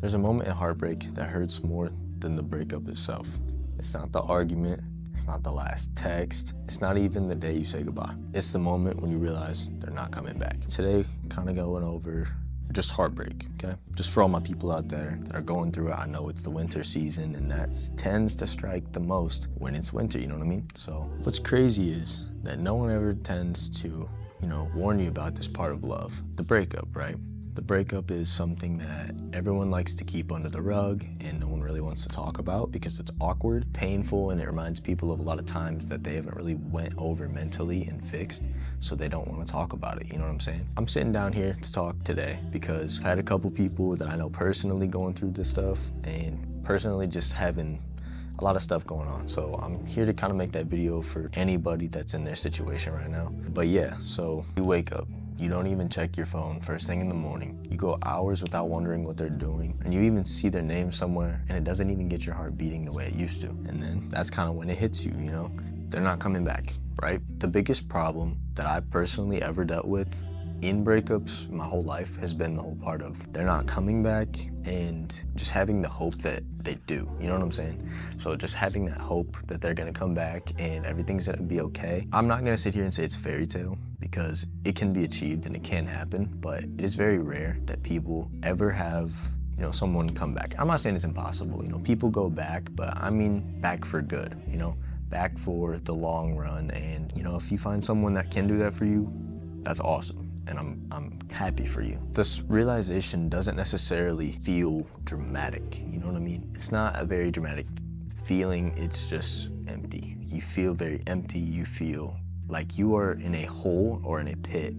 There's a moment in heartbreak that hurts more than the breakup itself. It's not the argument, it's not the last text, it's not even the day you say goodbye. It's the moment when you realize they're not coming back. Today, kind of going over just heartbreak, okay? Just for all my people out there that are going through it. I know it's the winter season and that tends to strike the most when it's winter, you know what I mean? So what's crazy is that no one ever tends to, warn you about this part of love, the breakup, right? The breakup is something that everyone likes to keep under the rug and no one really wants to talk about because it's awkward, painful, and it reminds people of a lot of times that they haven't really went over mentally and fixed, so they don't want to talk about it, you know what I'm saying? I'm sitting down here to talk today because I've had a couple people that I know personally going through this stuff and personally just having a lot of stuff going on. So I'm here to kind of make that video for anybody that's in their situation right now. But yeah, so you wake up. You don't even check your phone first thing in the morning. You go hours without wondering what they're doing, and you even see their name somewhere, and it doesn't even get your heart beating the way it used to. And then that's kind of when it hits you, They're not coming back, right? The biggest problem that I personally ever dealt with in breakups my whole life has been the whole part of they're not coming back and just having the hope that they do, you know what I'm saying? So just having that hope that they're gonna come back and everything's gonna be okay. I'm not gonna sit here and say it's fairy tale because it can be achieved and it can happen, but it is very rare that people ever have someone come back. I'm not saying it's impossible, people go back, but I mean back for good, back for the long run. And if you find someone that can do that for you, that's awesome. And I'm happy for you. This realization doesn't necessarily feel dramatic, you know what I mean? It's not a very dramatic feeling, it's just empty. You feel very empty, you feel like you are in a hole or in a pit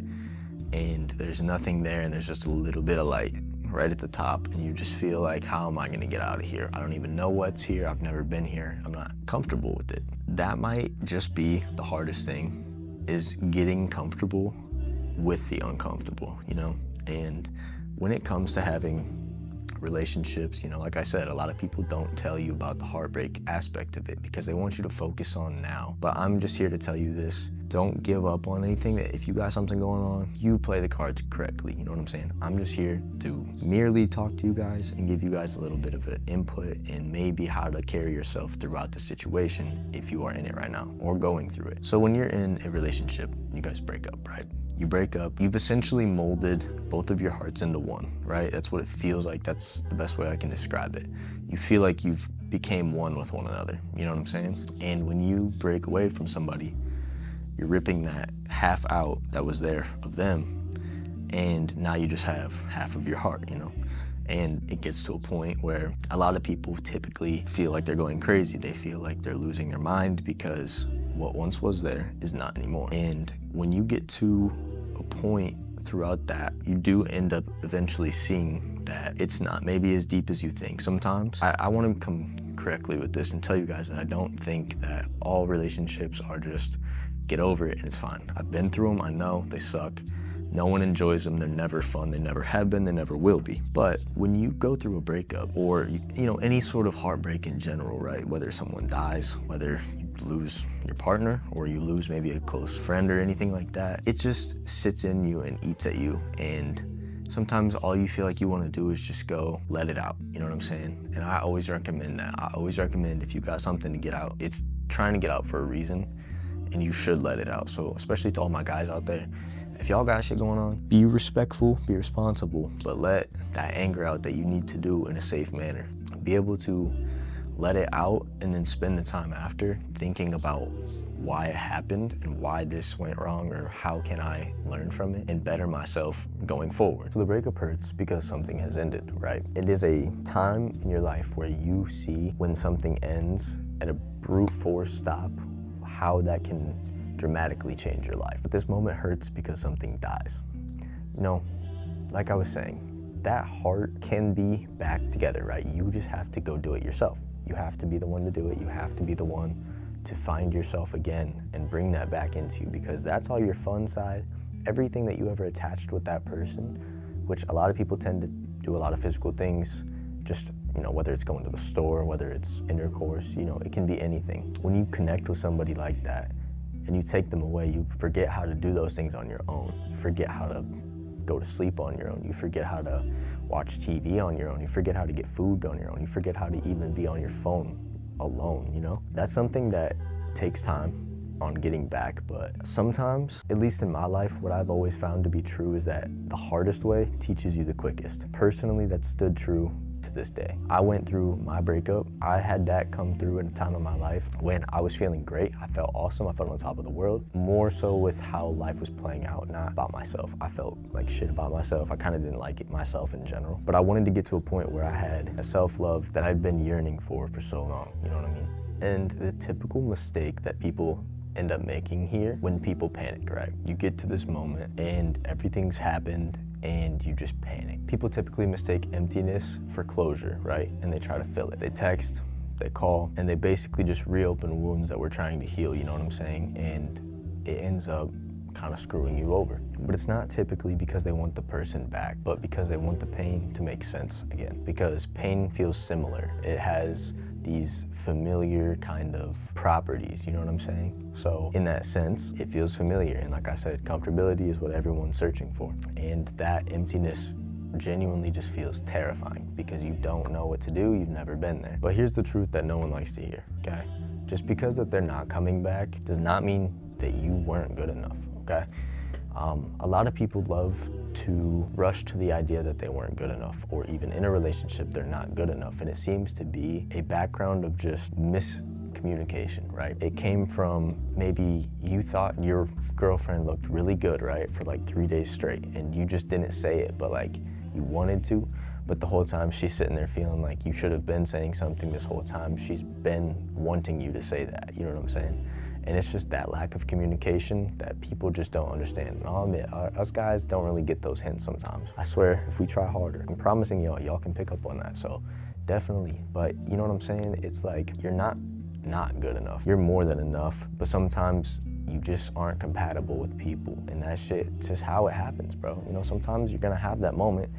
and there's nothing there and there's just a little bit of light right at the top and you just feel like, how am I gonna get out of here? I don't even know what's here, I've never been here, I'm not comfortable with it. That might just be the hardest thing, is getting comfortable with the uncomfortable, And when it comes to having relationships, like I said, a lot of people don't tell you about the heartbreak aspect of it because they want you to focus on now. But I'm just here to tell you this. Don't give up on anything. That if you got something going on, you play the cards correctly, you know what I'm saying? I'm just here to merely talk to you guys and give you guys a little bit of an input and maybe how to carry yourself throughout the situation if you are in it right now or going through it. So when you're in a relationship, you guys break up, right? You break up, you've essentially molded both of your hearts into one, right? That's what it feels like. That's the best way I can describe it. You feel like you've became one with one another, you know what I'm saying? And when you break away from somebody, you're ripping that half out that was there of them, and now you just have half of your heart, And it gets to a point where a lot of people typically feel like they're going crazy. They feel like they're losing their mind because what once was there is not anymore. And when you get to a point throughout that, you do end up eventually seeing that it's not maybe as deep as you think sometimes. I want to come correctly with this and tell you guys that I don't think that all relationships are just get over it and it's fine. I've been through them, I know they suck. No one enjoys them, they're never fun, they never have been, they never will be. But when you go through a breakup or any sort of heartbreak in general, right? Whether someone dies, whether you lose your partner or you lose maybe a close friend or anything like that, it just sits in you and eats at you. And sometimes all you feel like you want to do is just go let it out, you know what I'm saying? And I always recommend that. I always recommend if you got something to get out, it's trying to get out for a reason and you should let it out. So especially to all my guys out there, if y'all got shit going on, be respectful, be responsible, but let that anger out that you need to do in a safe manner. Be able to let it out and then spend the time after thinking about why it happened and why this went wrong or how can I learn from it and better myself going forward. So the breakup hurts because something has ended, right? It is a time in your life where you see when something ends at a brute force stop, how that can dramatically change your life. But this moment hurts because something dies. Like I was saying, that heart can be back together, right? You just have to go do it yourself. You have to be the one to do it. You have to be the one to find yourself again and bring that back into you because that's all your fun side, everything that you ever attached with that person, which a lot of people tend to do a lot of physical things, just, whether it's going to the store, whether it's intercourse, it can be anything. When you connect with somebody like that, and you take them away, you forget how to do those things on your own. You forget how to go to sleep on your own. You forget how to watch TV on your own. You forget how to get food on your own. You forget how to even be on your phone alone, you know? That's something that takes time on getting back, but sometimes, at least in my life, what I've always found to be true is that the hardest way teaches you the quickest. Personally, that stood true to this day. I went through my breakup. I had that come through in a time of my life when I was feeling great. I felt awesome. I felt on top of the world. More so with how life was playing out, not about myself. I felt like shit about myself. I kind of didn't like it myself in general. But I wanted to get to a point where I had a self-love that I'd been yearning for so long. You know what I mean? And the typical mistake that people end up making here when people panic, right? You get to this moment and everything's happened and you just panic. People typically mistake emptiness for closure, right? And they try to fill it. They text, they call, and they basically just reopen wounds that we're trying to heal, you know what I'm saying? And it ends up kind of screwing you over. But it's not typically because they want the person back, but because they want the pain to make sense again. Because pain feels similar. It has these familiar kind of properties, you know what I'm saying? So in that sense, it feels familiar. And like I said, comfortability is what everyone's searching for. And that emptiness genuinely just feels terrifying because you don't know what to do, you've never been there. But here's the truth that no one likes to hear, okay? Just because that they're not coming back does not mean that you weren't good enough, okay? A lot of people love to rush to the idea that they weren't good enough, or even in a relationship, they're not good enough. And it seems to be a background of just miscommunication, right? It came from maybe you thought your girlfriend looked really good, right? For like 3 days straight, and you just didn't say it, but like you wanted to. But the whole time she's sitting there feeling like you should have been saying something this whole time. She's been wanting you to say that, you know what I'm saying? And it's just that lack of communication that people just don't understand. And I'll admit, us guys don't really get those hints sometimes. I swear, if we try harder, I'm promising y'all can pick up on that, so definitely. But you know what I'm saying? It's like, you're not good enough. You're more than enough, but sometimes you just aren't compatible with people. And that shit, it's just how it happens, bro. You know, sometimes you're gonna have that moment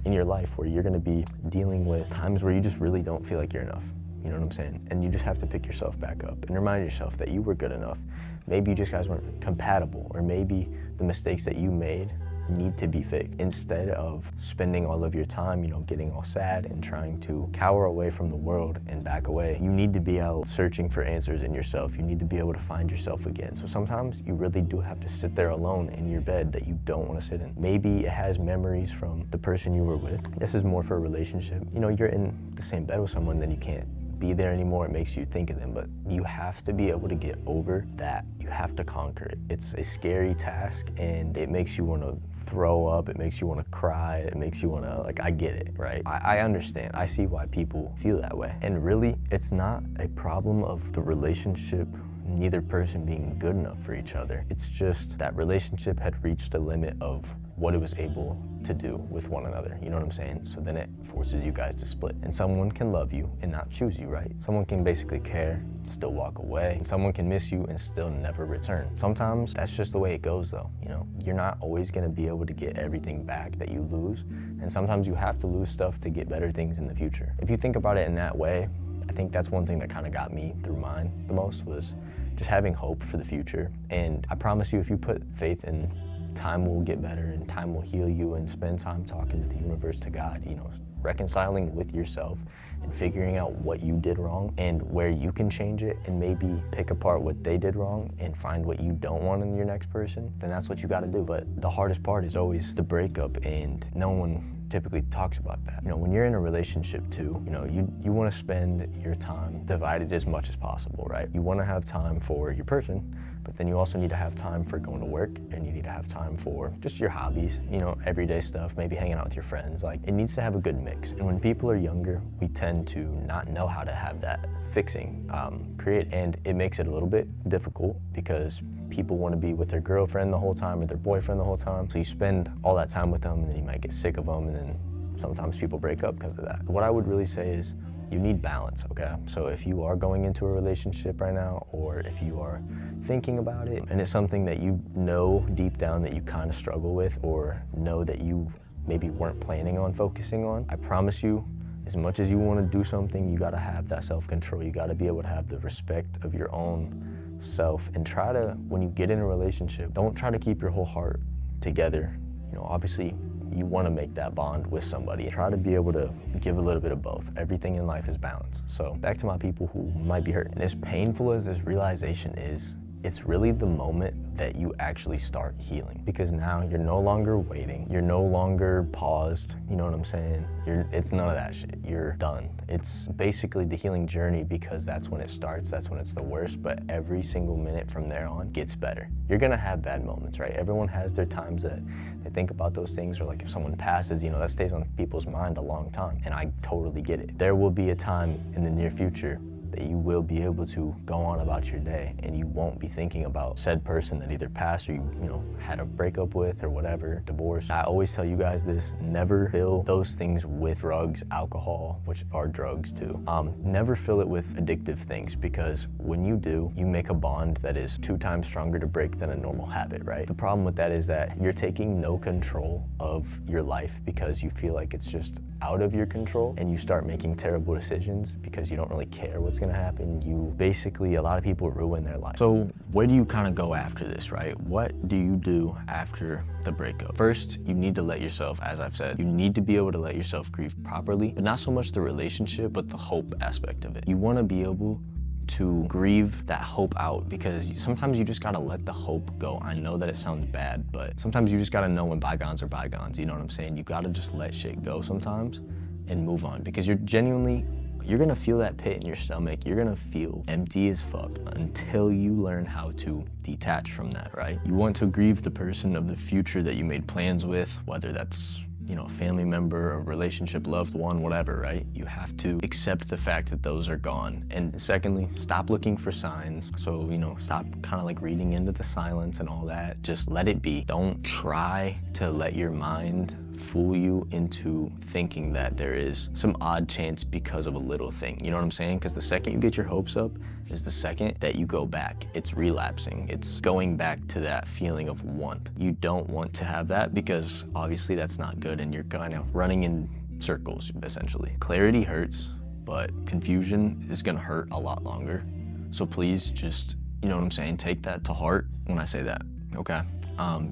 in your life where you're gonna be dealing with times where you just really don't feel like you're enough. You know what I'm saying? And you just have to pick yourself back up and remind yourself that you were good enough. Maybe you just guys weren't compatible, or maybe the mistakes that you made need to be fixed. Instead of spending all of your time, you know, getting all sad and trying to cower away from the world and back away, you need to be out searching for answers in yourself. You need to be able to find yourself again. So sometimes you really do have to sit there alone in your bed that you don't want to sit in. Maybe it has memories from the person you were with. This is more for a relationship. You know, you're in the same bed with someone, then you can't be there anymore. It makes you think of them, but you have to be able to get over that. You have to conquer it. It's a scary task, and it makes you want to throw up. It makes you want to cry. It makes you want to, like, I get it, right? I understand. I see why people feel that way. And really, it's not a problem of the relationship, neither person being good enough for each other. It's just that relationship had reached a limit of what it was able to do with one another, you know what I'm saying? So then it forces you guys to split. And someone can love you and not choose you, right? Someone can basically care, still walk away, and someone can miss you and still never return. Sometimes that's just the way it goes though, you know? You're not always gonna be able to get everything back that you lose, and sometimes you have to lose stuff to get better things in the future. If you think about it in that way, I think that's one thing that kind of got me through mine the most, was just having hope for the future. And I promise you, if you put faith in time will get better and time will heal you, and spend time talking to the universe, to God, you know, reconciling with yourself and figuring out what you did wrong and where you can change it, and maybe pick apart what they did wrong and find what you don't want in your next person, then that's what you gotta do. But the hardest part is always the breakup, and no one typically talks about that. You know, when you're in a relationship too, you know, you want to spend your time divided as much as possible, right? You want to have time for your person, but then you also need to have time for going to work, and you need to have time for just your hobbies, you know, everyday stuff, maybe hanging out with your friends. Like, it needs to have a good mix. And when people are younger, we tend to not know how to have that fixing create, and it makes it a little bit difficult because people want to be with their girlfriend the whole time or their boyfriend the whole time. So you spend all that time with them, and then you might get sick of them, and then sometimes people break up because of that. What I would really say is you need balance, okay? So if you are going into a relationship right now, or if you are thinking about it, and it's something that you know deep down that you kind of struggle with, or know that you maybe weren't planning on focusing on, I promise you, as much as you want to do something, you got to have that self-control. You got to be able to have the respect of your own self, and try to, when you get in a relationship, don't try to keep your whole heart together You know, obviously, you want to make that bond with somebody. Try to be able to give a little bit of both. Everything in life is balance. So back to my people who might be hurt. And as painful as this realization is, it's really the moment that you actually start healing, because now you're no longer waiting. You're no longer paused. You know what I'm saying? It's none of that shit. You're done. It's basically the healing journey, because that's when it starts. That's when it's the worst. But every single minute from there on gets better. You're gonna have bad moments, right? Everyone has their times that they think about those things, or like if someone passes, you know, that stays on people's mind a long time. And I totally get it. There will be a time in the near future that you will be able to go on about your day, and you won't be thinking about said person that either passed or you know, had a breakup with or whatever, divorce. I always tell you guys this, never fill those things with drugs, alcohol, which are drugs too. Never fill it with addictive things, because when you do, you make a bond that is 2 times stronger to break than a normal habit, right? The problem with that is that you're taking no control of your life because you feel like it's just out of your control, and you start making terrible decisions because you don't really care what's gonna happen. You basically, a lot of people ruin their life. So where do you kind of go after this, right? What do you do after the breakup? First, you need to let yourself, as I've said, you need to be able to let yourself grieve properly, but not so much the relationship, but the hope aspect of it. You wanna be able to grieve that hope out, because sometimes you just gotta let the hope go. I know that it sounds bad, but sometimes you just gotta know when bygones are bygones, you know what I'm saying? You gotta just let shit go sometimes and move on, because you're gonna feel that pit in your stomach. You're gonna feel empty as fuck until you learn how to detach from that, right? You want to grieve the person of the future that you made plans with, whether that's, you know, a family member, a relationship, loved one, whatever, right? You have to accept the fact that those are gone. And secondly, stop looking for signs. So, you know, stop kind of like reading into the silence and all that. Just let it be. Don't try to let your mind fool you into thinking that there is some odd chance because of a little thing. You know what I'm saying? Because the second you get your hopes up is the second that you go back. It's relapsing. It's going back to that feeling of want. You don't want to have that, because obviously that's not good, and you're kind of running in circles, essentially. Clarity hurts, but confusion is gonna hurt a lot longer. So please just, you know what I'm saying, take that to heart when I say that, okay?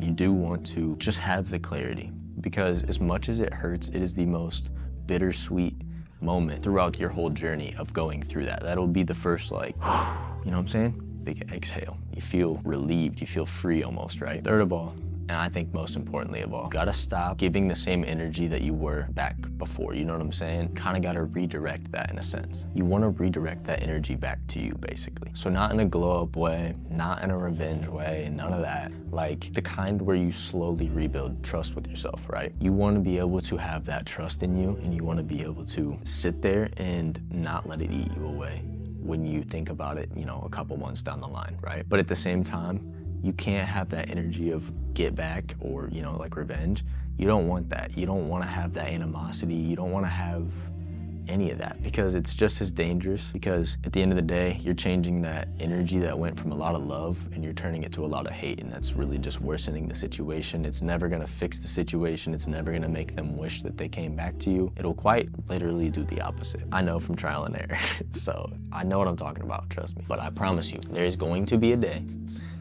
You do want to just have the clarity, because as much as it hurts, it is the most bittersweet moment throughout your whole journey of going through that. That'll be the first, like, you know what I'm saying? Big exhale. You feel relieved, you feel free almost, right? Third of all, and I think most importantly of all, you gotta stop giving the same energy that you were back before, you know what I'm saying? Kinda gotta redirect that in a sense. You wanna redirect that energy back to you, basically. So not in a glow up way, not in a revenge way, none of that. Like the kind where you slowly rebuild trust with yourself, right? You wanna be able to have that trust in you, and you wanna be able to sit there and not let it eat you away when you think about it, you know, a couple months down the line, right? But at the same time, you can't have that energy of get back or, you know, like revenge. You don't want that. You don't want to have that animosity. You don't want to have any of that, because it's just as dangerous, because at the end of the day, you're changing that energy that went from a lot of love and you're turning it to a lot of hate, and that's really just worsening the situation. It's never going to fix the situation. It's never going to make them wish that they came back to you. It'll quite literally do the opposite. I know from trial and error, so I know what I'm talking about, trust me. But I promise you, there's going to be a day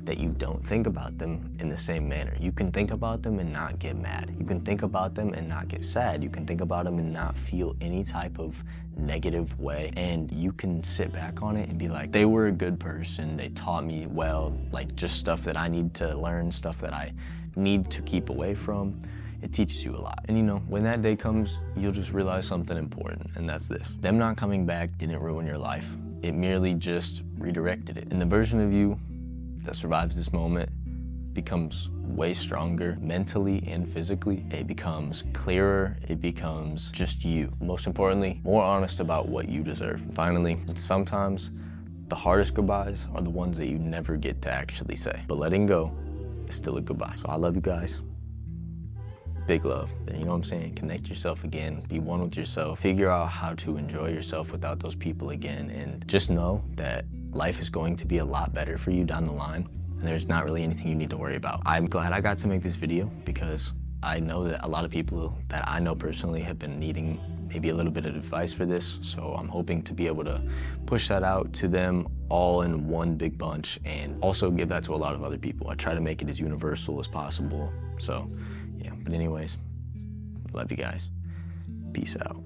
that you don't think about them in the same manner. You can think about them and not get mad. You can think about them and not get sad. You can think about them and not feel any type of negative way. And you can sit back on it and be like, they were a good person. They taught me well, like just stuff that I need to learn, stuff that I need to keep away from. It teaches you a lot. And you know, when that day comes, you'll just realize something important, and that's this. Them not coming back didn't ruin your life. It merely just redirected it. And the version of you that survives this moment becomes way stronger mentally and physically. It becomes clearer. It becomes just you. Most importantly, more honest about what you deserve. And finally, sometimes the hardest goodbyes are the ones that you never get to actually say. But letting go is still a goodbye. So I love you guys. Big love. You know what I'm saying? Connect yourself again. Be one with yourself. Figure out how to enjoy yourself without those people again. And just know that life is going to be a lot better for you down the line, and there's not really anything you need to worry about. I'm glad I got to make this video, because I know that a lot of people that I know personally have been needing maybe a little bit of advice for this, so I'm hoping to be able to push that out to them all in one big bunch, and also give that to a lot of other people. I try to make it as universal as possible. So Yeah, but anyways, love you guys. Peace out.